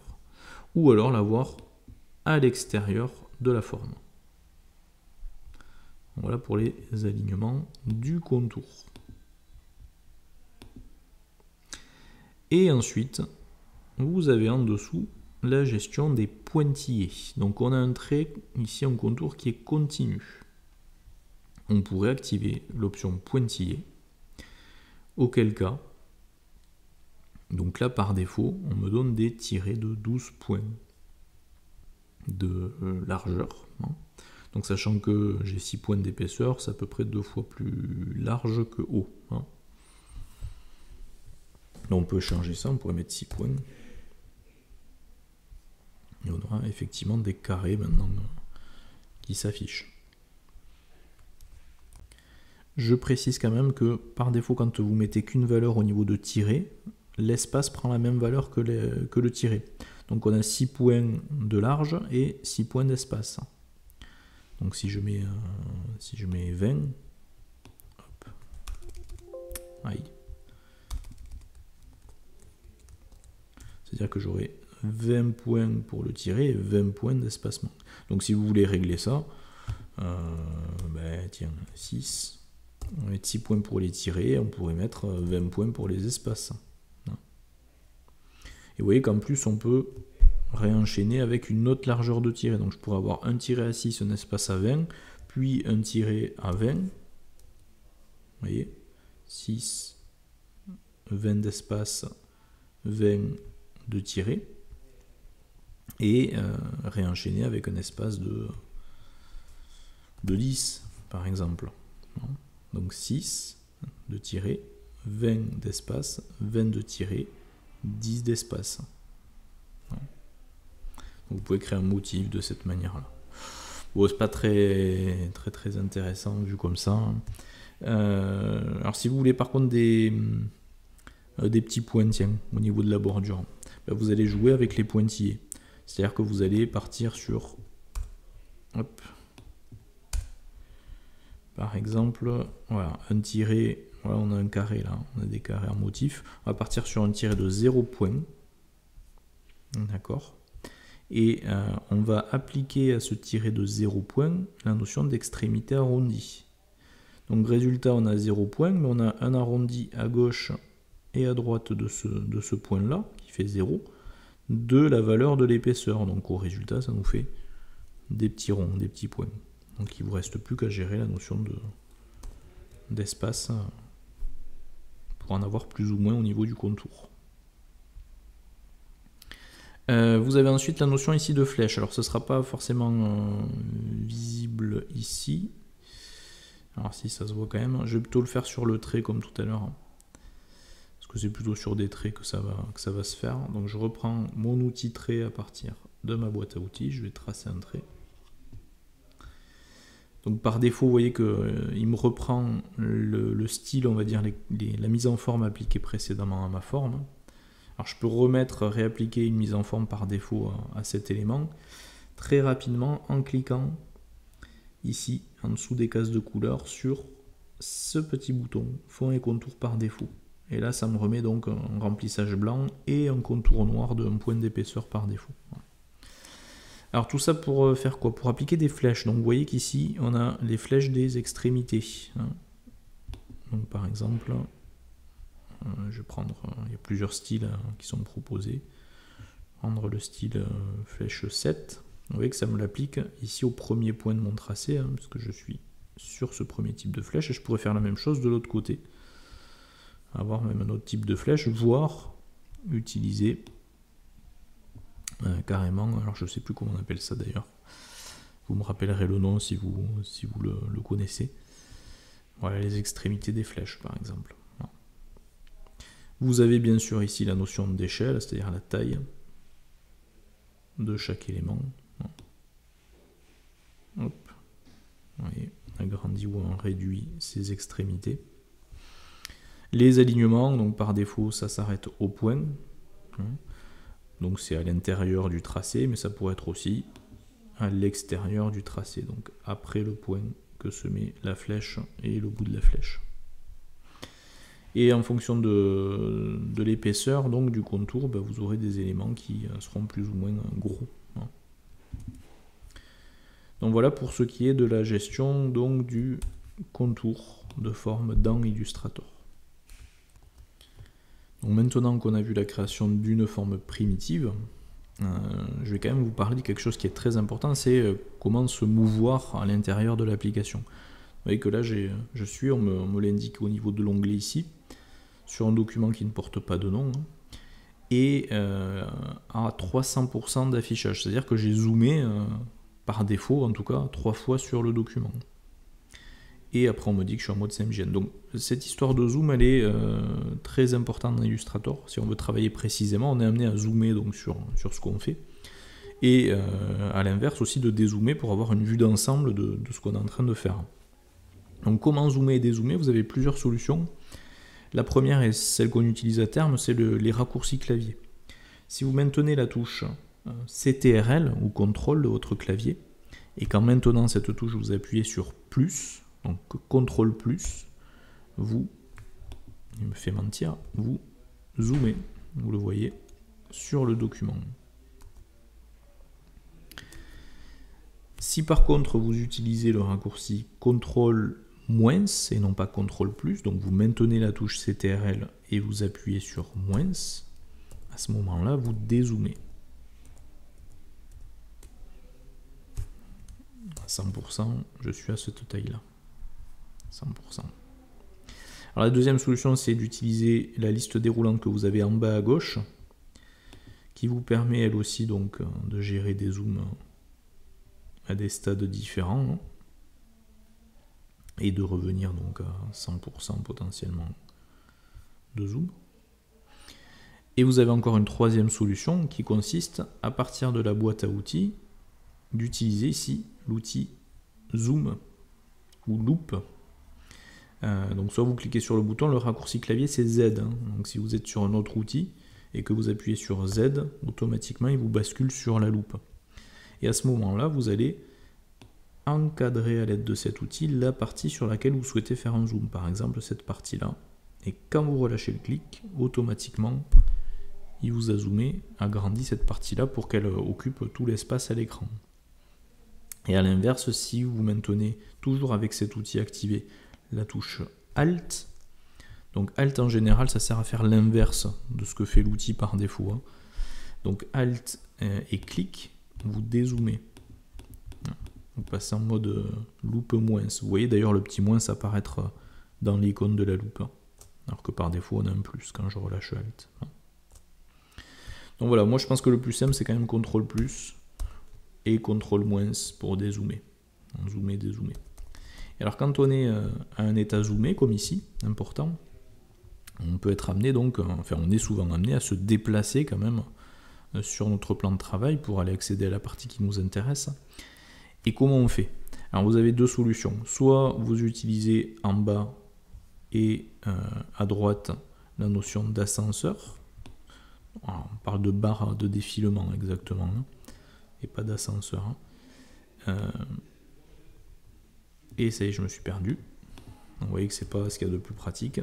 Ou alors l'avoir à l'extérieur de la forme. Voilà pour les alignements du contour. Et ensuite, vous avez en dessous la gestion des pointillés. Donc on a un trait ici en contour qui est continu. On pourrait activer l'option pointillé. Auquel cas, donc là par défaut, on me donne des tirés de 12 points de largeur. Donc sachant que j'ai 6 points d'épaisseur, c'est à peu près 2 fois plus large que haut. Donc on peut changer ça, on pourrait mettre 6 points. Et on aura effectivement des carrés maintenant qui s'affichent. Je précise quand même que par défaut, quand vous mettez qu'une valeur au niveau de tiré, l'espace prend la même valeur que le tiré. Donc on a 6 points de large et 6 points d'espace. Donc si je mets 20, hop, aïe. C'est-à-dire que j'aurai 20 points pour le tirer et 20 points d'espacement. Donc si vous voulez régler ça, tiens, 6. On va mettre 6 points pour les tirer, on pourrait mettre 20 points pour les espaces. Et vous voyez qu'en plus on peut réenchaîner avec une autre largeur de tiré. Donc je pourrais avoir un tiré à 6, un espace à 20, puis un tiré à 20. Vous voyez, 6, 20 d'espace, 20 de tiré. Et réenchaîner avec un espace de 10, par exemple. Donc 6 de tiré, 20 d'espace, 20 de tiré, 10 d'espace. Vous pouvez créer un motif de cette manière-là. Bon, c'est pas très intéressant vu comme ça. Alors si vous voulez par contre des petits points, tiens, au niveau de la bordure, vous allez jouer avec les pointillés. C'est-à-dire que vous allez partir sur, hop, par exemple, voilà, un tiré, voilà, on a un carré là, on a des carrés en motif. On va partir sur un tiré de 0 points. D'accord. Et on va appliquer à ce tiré de 0 points la notion d'extrémité arrondie. Donc résultat, on a 0 points, mais on a un arrondi à gauche et à droite de ce point-là, qui fait 0, de la valeur de l'épaisseur. Donc au résultat, ça nous fait des petits ronds, des petits points. Donc il ne vous reste plus qu'à gérer la notion d'espace pour en avoir plus ou moins au niveau du contour. Vous avez ensuite la notion ici de flèche. Alors ce ne sera pas forcément visible ici. Alors si, ça se voit quand même. Je vais plutôt le faire sur le trait comme tout à l'heure. Parce que c'est plutôt sur des traits que ça va se faire. Donc je reprends mon outil trait à partir de ma boîte à outils. Je vais tracer un trait. Donc par défaut, vous voyez qu'il me reprend le style, on va dire, la mise en forme appliquée précédemment à ma forme. Alors je peux réappliquer une mise en forme par défaut à cet élément très rapidement en cliquant ici en dessous des cases de couleur sur ce petit bouton fond et contour par défaut. Et là ça me remet donc un remplissage blanc et un contour noir d'un point d'épaisseur par défaut. Alors tout ça pour faire quoi? Pour appliquer des flèches. Donc vous voyez qu'ici on a les flèches des extrémités. Donc par exemple, je vais prendre, il y a plusieurs styles qui sont proposés. Prendre le style flèche 7. Vous voyez que ça me l'applique ici au premier point de mon tracé, parce que je suis sur ce premier type de flèche, et je pourrais faire la même chose de l'autre côté. Avoir même un autre type de flèche, voire utiliser carrément, alors je ne sais plus comment on appelle ça d'ailleurs, vous me rappellerez le nom si vous le connaissez. Voilà les extrémités des flèches par exemple. Vous avez bien sûr ici la notion d'échelle, c'est-à-dire la taille de chaque élément. Hop. Vous voyez, on agrandit ou on réduit ces extrémités. Les alignements, donc par défaut, ça s'arrête au point. Donc c'est à l'intérieur du tracé, mais ça pourrait être aussi à l'extérieur du tracé, donc après le point que se met la flèche et le bout de la flèche. Et en fonction de l'épaisseur donc du contour, vous aurez des éléments qui seront plus ou moins gros. Donc voilà pour ce qui est de la gestion donc du contour de forme dans Illustrator. Donc maintenant qu'on a vu la création d'une forme primitive, je vais quand même vous parler de quelque chose qui est très important, c'est comment se mouvoir à l'intérieur de l'application. Vous voyez que là je suis, on me l'indique au niveau de l'onglet ici, sur un document qui ne porte pas de nom, et à 300% d'affichage, c'est-à-dire que j'ai zoomé par défaut en tout cas 3 fois sur le document. Et après on me dit que je suis en mode SMGN. Donc cette histoire de zoom elle est très importante dans Illustrator. Si on veut travailler précisément, on est amené à zoomer donc sur ce qu'on fait. Et à l'inverse aussi de dézoomer pour avoir une vue d'ensemble de ce qu'on est en train de faire. Donc comment zoomer et dézoomer? Vous avez plusieurs solutions. La première est celle qu'on utilise à terme, c'est les raccourcis clavier. Si vous maintenez la touche CTRL ou CTRL de votre clavier, et qu'en maintenant cette touche vous appuyez sur plus, donc CTRL plus, vous, il me fait mentir, vous zoomez, vous le voyez, sur le document. Si par contre vous utilisez le raccourci CTRL- et non pas CTRL+, donc vous maintenez la touche CTRL et vous appuyez sur moins, à ce moment-là vous dézoomez. À 100%, je suis à cette taille-là. 100%. Alors la deuxième solution, c'est d'utiliser la liste déroulante que vous avez en bas à gauche, qui vous permet elle aussi donc de gérer des zooms à des stades différents, et de revenir donc à 100% potentiellement de zoom. Et vous avez encore une troisième solution qui consiste, à partir de la boîte à outils, d'utiliser ici l'outil Zoom ou Loop. Donc soit vous cliquez sur le bouton, le raccourci clavier c'est Z. Donc si vous êtes sur un autre outil et que vous appuyez sur Z, automatiquement il vous bascule sur la loupe. Et à ce moment-là, vous allez encadrer à l'aide de cet outil la partie sur laquelle vous souhaitez faire un zoom, par exemple cette partie-là. Et quand vous relâchez le clic, automatiquement, il vous a zoomé, agrandi cette partie-là pour qu'elle occupe tout l'espace à l'écran. Et à l'inverse, si vous maintenez toujours avec cet outil activé la touche Alt, donc Alt en général, ça sert à faire l'inverse de ce que fait l'outil par défaut. Donc Alt et clic, vous dézoomez. Vous passez en mode loupe moins. Vous voyez d'ailleurs le petit moins apparaître dans l'icône de la loupe. Alors que par défaut on a un plus quand je relâche Alt. Donc voilà, moi je pense que le plus simple c'est quand même CTRL plus et CTRL moins pour dézoomer. Zoomer, dézoomer. Et alors quand on est à un état zoomé comme ici, important, on peut être amené donc, enfin on est souvent amené à se déplacer quand même sur notre plan de travail pour aller accéder à la partie qui nous intéresse. Et comment on fait? Alors vous avez deux solutions. Soit vous utilisez en bas et à droite la notion d'ascenseur. On parle de barre de défilement exactement, et pas d'ascenseur. Et ça y est, je me suis perdu. Vous voyez que c'est pas ce qu'il y a de plus pratique.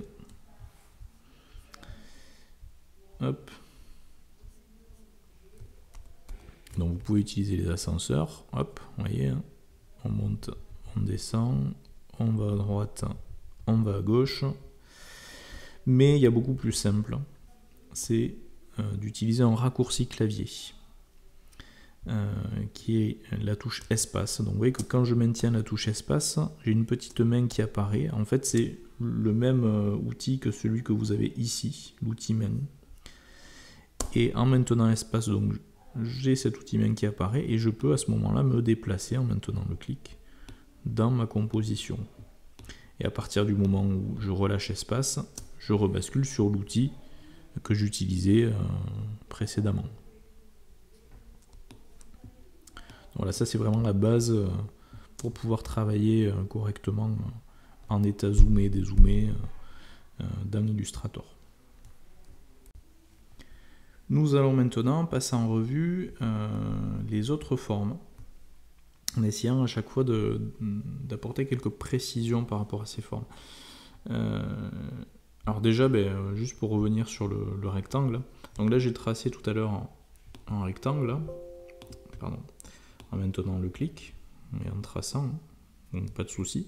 Hop. Donc vous pouvez utiliser les ascenseurs, hop, vous voyez, on monte, on descend, on va à droite, on va à gauche. Mais il y a beaucoup plus simple, c'est d'utiliser un raccourci clavier, qui est la touche espace. Donc vous voyez que quand je maintiens la touche espace, j'ai une petite main qui apparaît. En fait, c'est le même outil que celui que vous avez ici, l'outil main. Et en maintenant espace, donc j'ai cet outil main qui apparaît et je peux à ce moment-là me déplacer en maintenant le clic dans ma composition. Et à partir du moment où je relâche espace, je rebascule sur l'outil que j'utilisais précédemment. Voilà, ça c'est vraiment la base pour pouvoir travailler correctement en état zoomé, dézoomé dans Illustrator. Nous allons maintenant passer en revue les autres formes, en essayant à chaque fois d'apporter quelques précisions par rapport à ces formes. Alors déjà, juste pour revenir sur le rectangle, donc là j'ai tracé tout à l'heure un rectangle, pardon, en maintenant le clic et en traçant, donc pas de souci.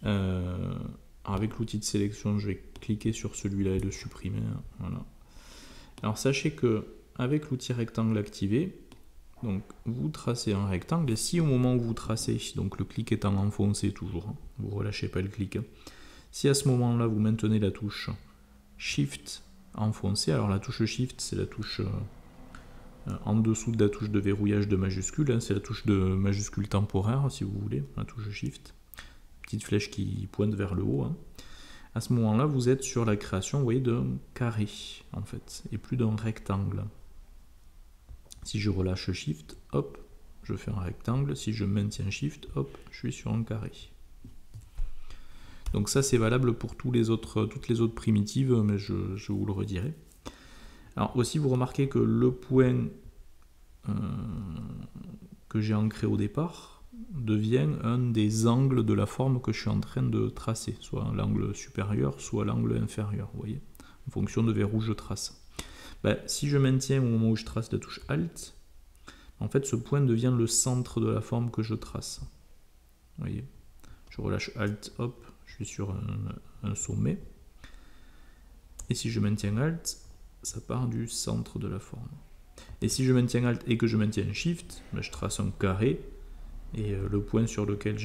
Avec l'outil de sélection, je vais cliquer sur celui-là et le supprimer. Voilà. Alors sachez que avec l'outil rectangle activé, donc vous tracez un rectangle et si au moment où vous tracez, donc le clic étant enfoncé toujours, vous relâchez pas le clic, si à ce moment-là vous maintenez la touche Shift enfoncé, alors la touche Shift c'est la touche en dessous de la touche de verrouillage de majuscule, c'est la touche de majuscule temporaire si vous voulez, la touche Shift, petite flèche qui pointe vers le haut. À ce moment-là, vous êtes sur la création, vous voyez, d'un carré, en fait, et plus d'un rectangle. Si je relâche Shift, hop, je fais un rectangle. Si je maintiens Shift, hop, je suis sur un carré. Donc ça, c'est valable pour toutes les autres primitives, mais je vous le redirai. Alors aussi, vous remarquez que le point que j'ai ancré au départ devient un des angles de la forme que je suis en train de tracer, soit l'angle supérieur, soit l'angle inférieur, vous voyez, en fonction de vers où je trace. Si je maintiens au moment où je trace la touche Alt, en fait ce point devient le centre de la forme que je trace. Vous voyez, je relâche Alt, hop, je suis sur un sommet, et si je maintiens Alt, ça part du centre de la forme. Et si je maintiens Alt et que je maintiens Shift, je trace un carré, et le point sur lequel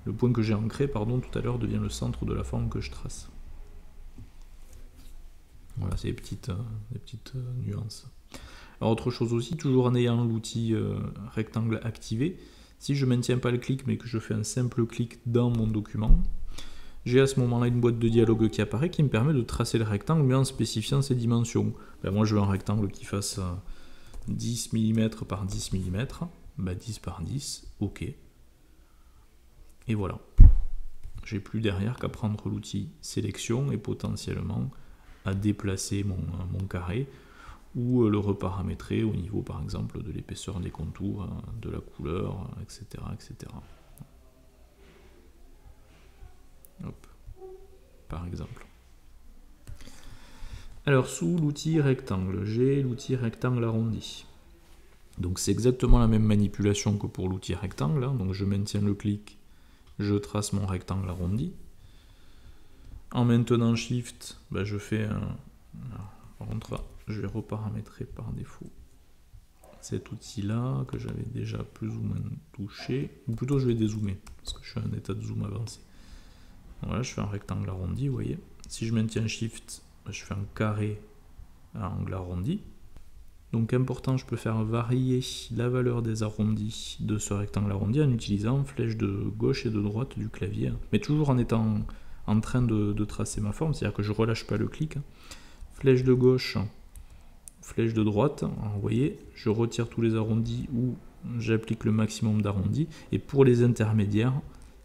le point que j'ai ancré, pardon, tout à l'heure devient le centre de la forme que je trace. Voilà, c'est des petites nuances. Alors autre chose aussi, toujours en ayant l'outil rectangle activé, si je ne maintiens pas le clic mais que je fais un simple clic dans mon document, j'ai à ce moment-là une boîte de dialogue qui apparaît qui me permet de tracer le rectangle mais en spécifiant ses dimensions. Moi je veux un rectangle qui fasse 10 mm par 10 mm. 10 par 10, ok. Et voilà. J'ai plus derrière qu'à prendre l'outil sélection et potentiellement à déplacer mon carré ou le reparamétrer au niveau par exemple de l'épaisseur des contours, de la couleur, etc. etc. Hop. Par exemple. Alors sous l'outil rectangle, j'ai l'outil rectangle arrondi. Donc c'est exactement la même manipulation que pour l'outil rectangle. Donc je maintiens le clic, je trace mon rectangle arrondi. En maintenant Shift, je fais un... Par contre, je vais reparamétrer par défaut cet outil-là que j'avais déjà plus ou moins touché. Ou plutôt je vais dézoomer, parce que je suis en état de zoom avancé. Voilà, je fais un rectangle arrondi, vous voyez. Si je maintiens Shift, je fais un carré à angle arrondi. Donc important, je peux faire varier la valeur des arrondis de ce rectangle arrondi en utilisant flèche de gauche et de droite du clavier, mais toujours en étant en train de tracer ma forme, c'est-à-dire que je ne relâche pas le clic. Flèche de gauche, flèche de droite, alors vous voyez, je retire tous les arrondis ou j'applique le maximum d'arrondis, et pour les intermédiaires,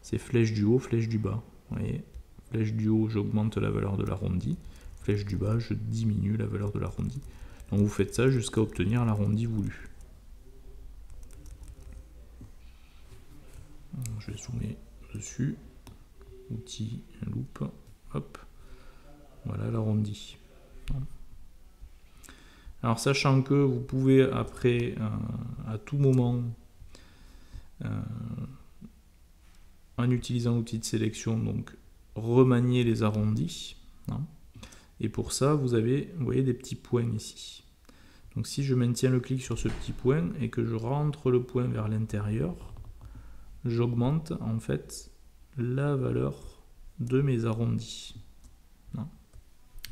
c'est flèche du haut, flèche du bas. Vous voyez, flèche du haut, j'augmente la valeur de l'arrondi, flèche du bas, je diminue la valeur de l'arrondi. Donc vous faites ça jusqu'à obtenir l'arrondi voulu. Je vais zoomer dessus, outil, loupe, hop, voilà l'arrondi. Alors sachant que vous pouvez après, à tout moment, en utilisant l'outil de sélection, donc remanier les arrondis. Et pour ça, vous avez, vous voyez, des petits points ici. Donc si je maintiens le clic sur ce petit point et que je rentre le point vers l'intérieur, j'augmente en fait la valeur de mes arrondis.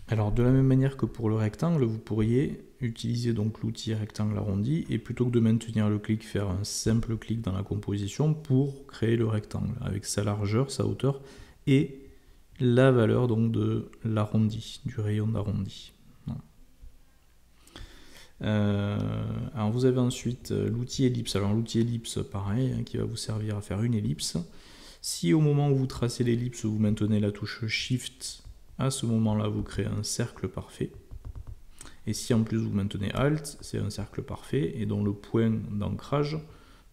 Alors de la même manière que pour le rectangle, vous pourriez utiliser donc l'outil rectangle arrondi et plutôt que de maintenir le clic, faire un simple clic dans la composition pour créer le rectangle avec sa largeur, sa hauteur et la valeur donc de l'arrondi, du rayon d'arrondi. Alors vous avez ensuite l'outil ellipse. Alors l'outil ellipse, pareil, hein, qui va vous servir à faire une ellipse. Si au moment où vous tracez l'ellipse, vous maintenez la touche Shift, à ce moment-là, vous créez un cercle parfait. Et si en plus vous maintenez Alt, c'est un cercle parfait et dont le point d'ancrage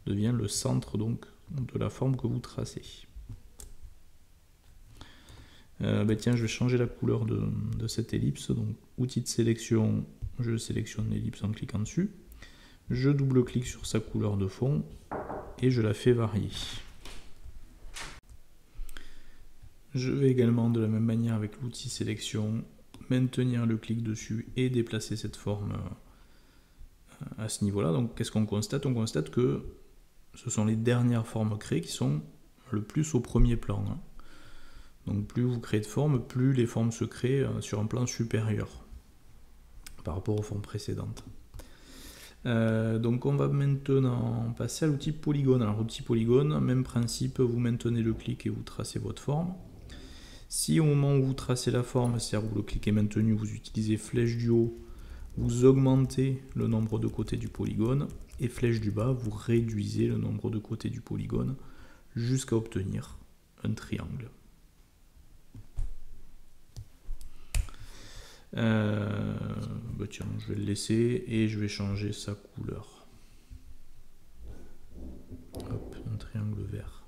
devient le centre donc de la forme que vous tracez. Tiens, je vais changer la couleur de cette ellipse. Donc, outil de sélection, je sélectionne l'ellipse en cliquant dessus. Je double-clique sur sa couleur de fond et je la fais varier. Je vais également de la même manière avec l'outil sélection maintenir le clic dessus et déplacer cette forme à ce niveau-là. Donc qu'est-ce qu'on constate? On constate que ce sont les dernières formes créées qui sont le plus au premier plan. Donc plus vous créez de formes, plus les formes se créent sur un plan supérieur par rapport aux formes précédentes. Donc on va maintenant passer à l'outil polygone. Alors l'outil polygone, même principe, vous maintenez le clic et vous tracez votre forme. Si au moment où vous tracez la forme, c'est-à-dire où le clic est maintenu, vous utilisez flèche du haut, vous augmentez le nombre de côtés du polygone, et flèche du bas, vous réduisez le nombre de côtés du polygone jusqu'à obtenir un triangle. Tiens, je vais le laisser et je vais changer sa couleur. Hop, un triangle vert.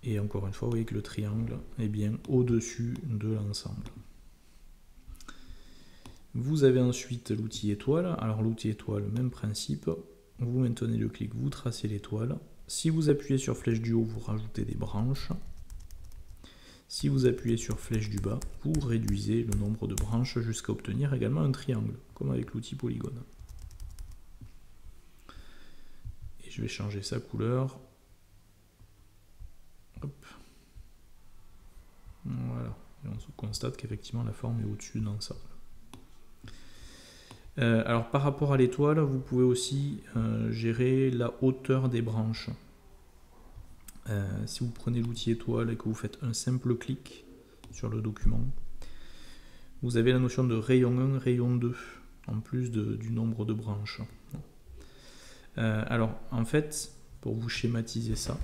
Et encore une fois, vous voyez que le triangle est bien au-dessus de l'ensemble. Vous avez ensuite l'outil étoile. Alors l'outil étoile, même principe. Vous maintenez le clic, vous tracez l'étoile. Si vous appuyez sur flèche du haut, vous rajoutez des branches. Si vous appuyez sur flèche du bas, vous réduisez le nombre de branches jusqu'à obtenir également un triangle, comme avec l'outil polygone. Et je vais changer sa couleur. Hop. Voilà, et on se constate qu'effectivement la forme est au-dessus de l'ensemble. Alors par rapport à l'étoile, vous pouvez aussi gérer la hauteur des branches. Si vous prenez l'outil étoile et que vous faites un simple clic sur le document, vous avez la notion de rayon 1, rayon 2, en plus du nombre de branches. Alors en fait, pour vous schématiser ça,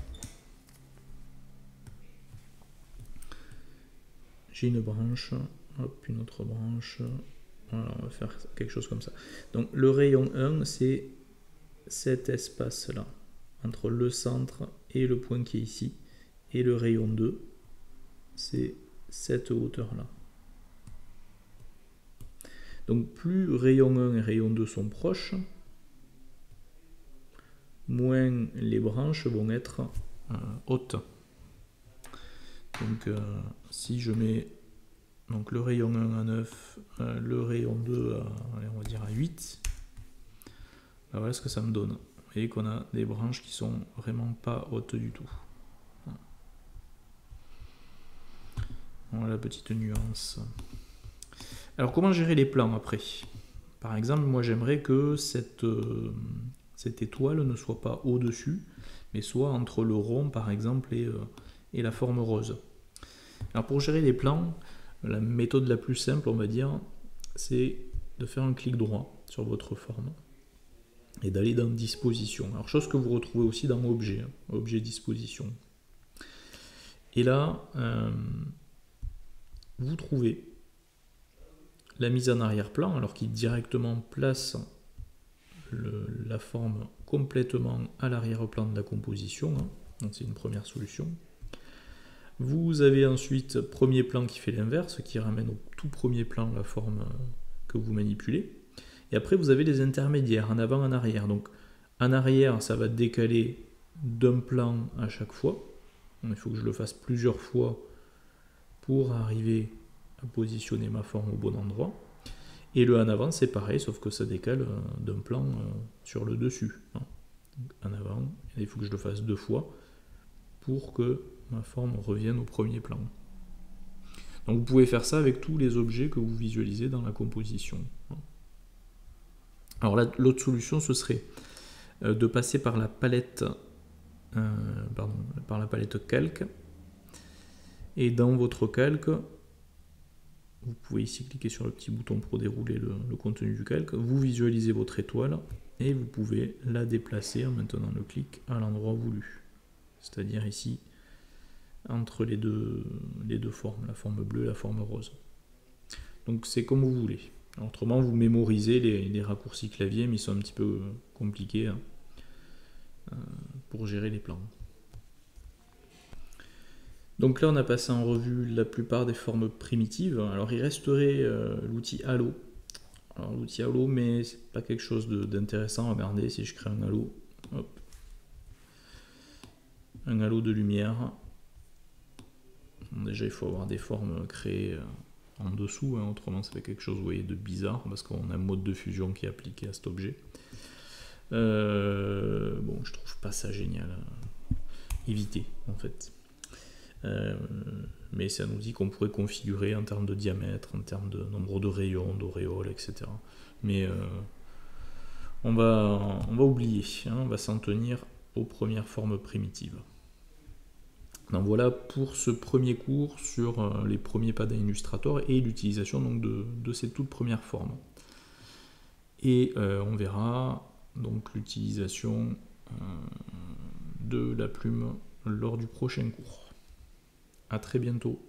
j'ai une branche, hop, une autre branche, voilà, on va faire quelque chose comme ça. Donc le rayon 1, c'est cet espace-là, entre le centre et le point qui est ici. Et le rayon 2, c'est cette hauteur-là. Donc plus rayon 1 et rayon 2 sont proches, moins les branches vont être hautes. Donc si je mets donc, le rayon 1 à 9, le rayon 2 à, allez, on va dire à 8, ben voilà ce que ça me donne. Vous voyez qu'on a des branches qui sont vraiment pas hautes du tout. Voilà la petite nuance. Alors comment gérer les plans après? Par exemple, moi j'aimerais que cette étoile ne soit pas au-dessus, mais soit entre le rond par exemple et la forme rose. Alors pour gérer les plans, la méthode la plus simple, on va dire, c'est de faire un clic droit sur votre forme et d'aller dans disposition. Alors chose que vous retrouvez aussi dans objet, objet disposition. Et là, vous trouvez la mise en arrière-plan, alors qui directement place la forme complètement à l'arrière-plan de la composition. Donc c'est une première solution. Vous avez ensuite premier plan qui fait l'inverse, qui ramène au tout premier plan la forme que vous manipulez. Et après vous avez les intermédiaires, en avant, en arrière. Donc en arrière, ça va décaler d'un plan à chaque fois. Il faut que je le fasse plusieurs fois pour arriver à positionner ma forme au bon endroit. Et le en avant, c'est pareil, sauf que ça décale d'un plan sur le dessus. En avant, et il faut que je le fasse 2 fois pour que ma forme revienne au premier plan. Donc vous pouvez faire ça avec tous les objets que vous visualisez dans la composition. Alors là, l'autre solution, ce serait de passer par la palette, calque. Et dans votre calque, vous pouvez ici cliquer sur le petit bouton pour dérouler le contenu du calque. Vous visualisez votre étoile et vous pouvez la déplacer en maintenant le clic à l'endroit voulu. C'est-à-dire ici, entre les deux formes, la forme bleue et la forme rose. Donc c'est comme vous voulez. Autrement, vous mémorisez les raccourcis clavier, mais ils sont un petit peu compliqués pour gérer les plans. Donc là, on a passé en revue la plupart des formes primitives. Alors il resterait l'outil halo. Alors l'outil halo, mais c'est pas quelque chose d'intéressant. Regardez, si je crée un halo, hop, un halo de lumière. Bon, déjà, il faut avoir des formes créées en dessous, autrement ça fait quelque chose, vous voyez, de bizarre, parce qu'on a un mode de fusion qui est appliqué à cet objet. Bon, je trouve pas ça génial. Évitez, en fait. Mais c'est un outil qu'on pourrait configurer en termes de diamètre, en termes de nombre de rayons, d'auréoles, etc. Mais on va oublier, on va s'en tenir aux premières formes primitives. Donc voilà pour ce premier cours sur les premiers pas d'un Illustrator et l'utilisation donc de ces toutes premières formes. Et on verra donc l'utilisation de la plume lors du prochain cours. À très bientôt.